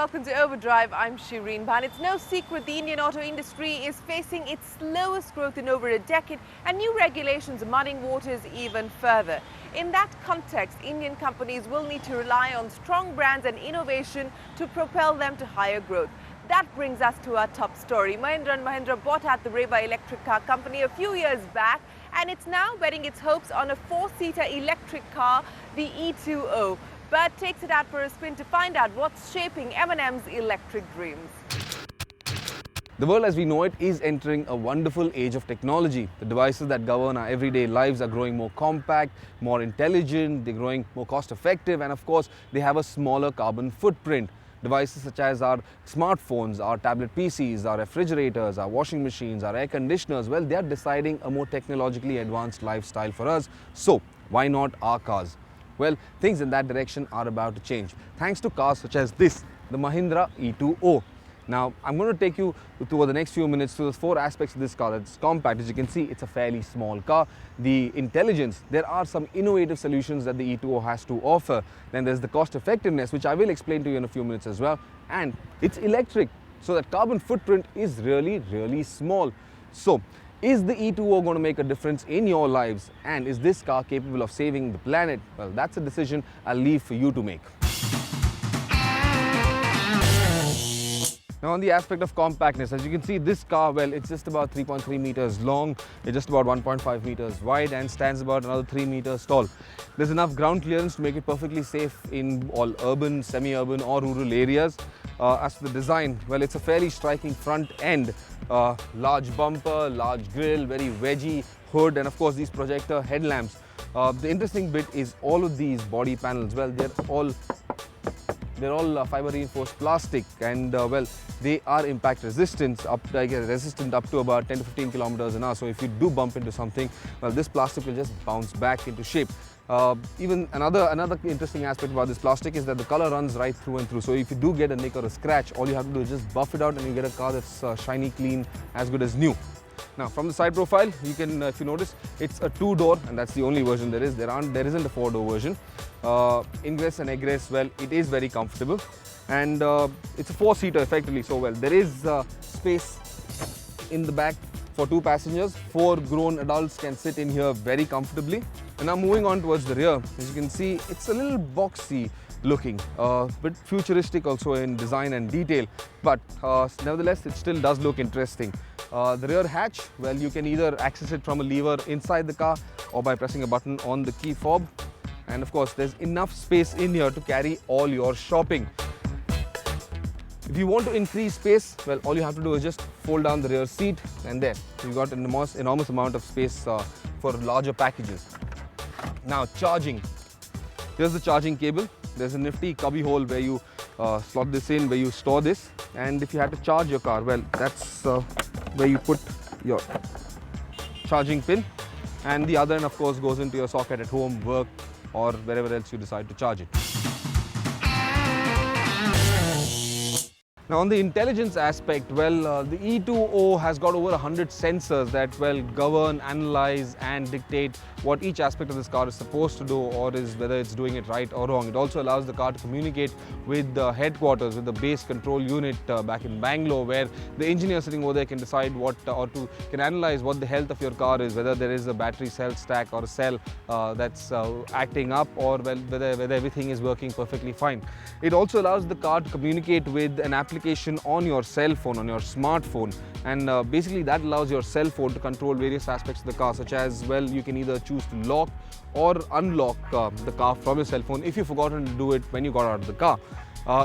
welcome to Overdrive. I'm Shireen Bhan. It's no secret the Indian auto industry is facing its slowest growth in over a decade, and new regulations are muddying waters even further. In that context, Indian companies will need to rely on strong brands and innovation to propel them to higher growth. That brings us to our top story. Mahindra & Mahindra bought out the Reva electric car company a few years back, and it's now betting its hopes on a four-seater electric car, the E2O. But takes it out for a spin to find out what's shaping M&M's electric dreams. The world as we know it is entering a wonderful age of technology. The devices that govern our everyday lives are growing more compact, more intelligent, they're growing more cost-effective, and of course, they have a smaller carbon footprint. Devices such as our smartphones, our tablet PCs, our refrigerators, our washing machines, our air conditioners, well, they are deciding a more technologically advanced lifestyle for us. So, why not our cars? Well, things in that direction are about to change, thanks to cars such as this, the Mahindra E2O. Now, I'm going to take you over the next few minutes to the four aspects of this car. It's compact. As you can see, it's a fairly small car. The intelligence, there are some innovative solutions that the E2O has to offer. Then there's the cost effectiveness, which I will explain to you in a few minutes as well. And it's electric, so that carbon footprint is really small. So, is the E2O going to make a difference in your lives? And is this car capable of saving the planet? Well, that's a decision I'll leave for you to make. Now on the aspect of compactness, as you can see, this car, well, it's just about 3.3 meters long, it's just about 1.5 meters wide and stands about another 3 meters tall. There's enough ground clearance to make it perfectly safe in all urban, semi-urban or rural areas. As for the design, well, it's a fairly striking front end, large bumper, large grille, very wedgy hood, and of course these projector headlamps. The interesting bit is all of these body panels, well, they're all fiber reinforced plastic, and well, they are impact resistant up to about 10 to 15 kilometers an hour. So if you do bump into something, well, this plastic will just bounce back into shape. Even another interesting aspect about this plastic is that the color runs right through and through. So if you do get a nick or a scratch, all you have to do is just buff it out and you get a car that's shiny, clean, as good as new. Now from the side profile, you can, if you notice, it's a two-door, and that's the only version there is. There isn't a four-door version. Ingress and egress, well, it is very comfortable, and it's a four-seater effectively. So well, there is space in the back for two passengers. 4 grown adults can sit in here very comfortably. And now moving on towards the rear, as you can see, it's a little boxy looking, bit futuristic also in design and detail, but nevertheless it still does look interesting. The rear hatch, well, you can either access it from a lever inside the car or by pressing a button on the key fob. And of course, there's enough space in here to carry all your shopping. If you want to increase space, well, all you have to do is just fold down the rear seat, and there you've got an enormous amount of space for larger packages. Now, charging. Here's the charging cable. There's a nifty cubby hole where you slot this in, where you store this. And if you had to charge your car, well, that's where you put your charging pin. And the other end, of course, goes into your socket at home, work, or wherever else you decide to charge it. Now on the intelligence aspect, well, the E2O has got over 100 sensors that, well, govern, analyze and dictate what each aspect of this car is supposed to do, or whether it's doing it right or wrong. It also allows the car to communicate with the headquarters, with the base control unit back in Bangalore, where the engineer sitting over there can decide can analyze what the health of your car is, whether there is a battery cell stack or a cell that's acting up, or well, whether everything is working perfectly fine. It also allows the car to communicate with an application on your cell phone, on your smartphone, and basically that allows your cell phone to control various aspects of the car, such as, well, you can either choose to lock or unlock the car from your cell phone if you've forgotten to do it when you got out of the car.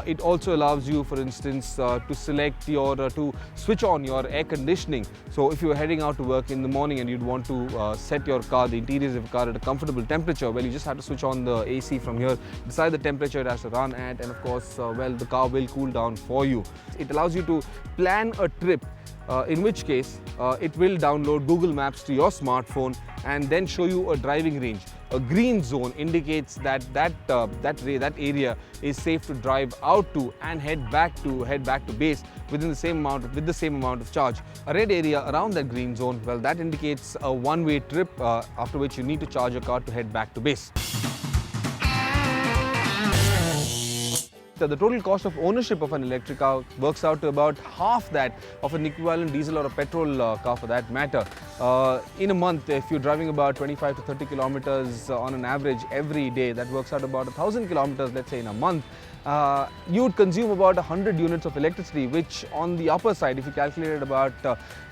It also allows you, for instance, to select to switch on your air conditioning. So if you're heading out to work in the morning and you'd want to set your car, the interiors of your car, at a comfortable temperature, well, you just have to switch on the AC from here, decide the temperature it has to run at, and of course, well, the car will cool down for you. It allows you to plan a trip, in which case it will download Google Maps to your smartphone and then show you a driving range. A green zone indicates that area is safe to drive out to and head back to base with the same amount of charge. A red area around that green zone, well, that indicates a one-way trip, after which you need to charge your car to head back to base. the total cost of ownership of an electric car works out to about half that of an equivalent diesel or a petrol car for that matter. In a month, if you're driving about 25 to 30 kilometers on an average every day, that works out about 1,000 kilometers, let's say, in a month. You would consume about 100 units of electricity, which on the upper side, if you calculate about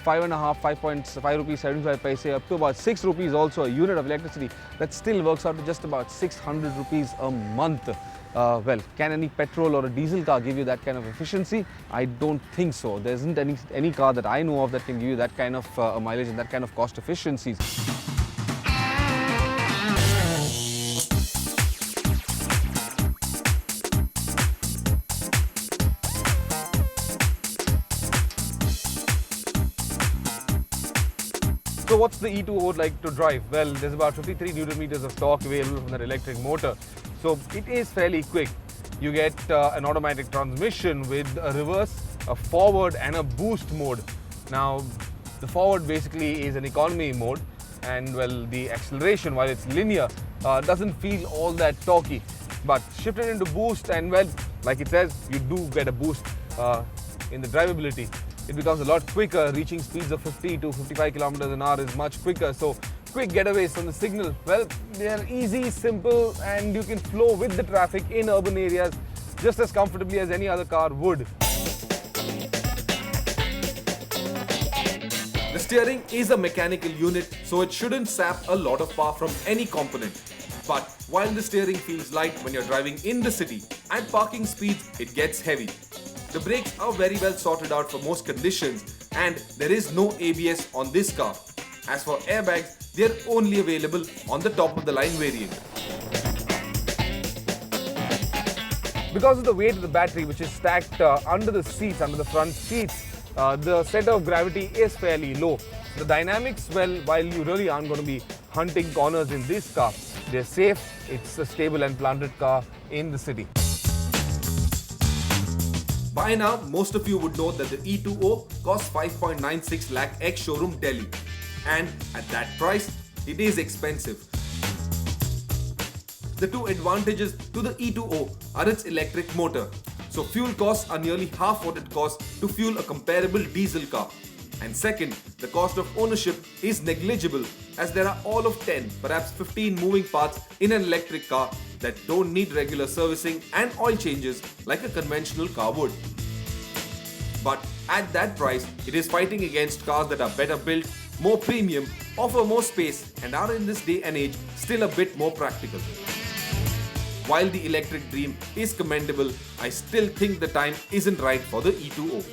5.5 rupees 75 paise up to about 6 rupees also a unit of electricity, that still works out to just about 600 rupees a month. Well, can any petrol or a diesel car give you that kind of efficiency? I don't think so. There isn't any car that I know of that can give you that kind of mileage and that kind of cost efficiencies. So what's the E2O like to drive? Well, there's about 53 Newton meters of torque available from that electric motor. So it is fairly quick. You get an automatic transmission with a reverse, a forward and a boost mode. Now, the forward basically is an economy mode, and well, the acceleration, while it's linear, doesn't feel all that torquey. But shifted into boost, and well, like it says, you do get a boost in the drivability. It becomes a lot quicker. Reaching speeds of 50 to 55 kilometers an hour is much quicker. So quick getaways from the signal, well, they're easy, simple, and you can flow with the traffic in urban areas just as comfortably as any other car would. The steering is a mechanical unit, so it shouldn't sap a lot of power from any component. But while the steering feels light when you're driving in the city, at parking speeds it gets heavy. The brakes are very well sorted out for most conditions, and there is no ABS on this car. As for airbags, they are only available on the top of the line variant. Because of the weight of the battery, which is stacked under the seats, under the front seats, the center of gravity is fairly low. The dynamics, well, while you really aren't going to be hunting corners in this car, they're safe. It's a stable and planted car in the city. By now, most of you would know that the E2O costs 5.96 lakh ex-showroom Delhi. And at that price, it is expensive. The two advantages to the E2O are its electric motor. So fuel costs are nearly half what it costs to fuel a comparable diesel car. And second, the cost of ownership is negligible, as there are all of 10, perhaps 15 moving parts in an electric car that don't need regular servicing and oil changes like a conventional car would. But at that price, it is fighting against cars that are better built, more premium, offer more space, and are in this day and age still a bit more practical. While the electric dream is commendable, I still think the time isn't right for the E2O.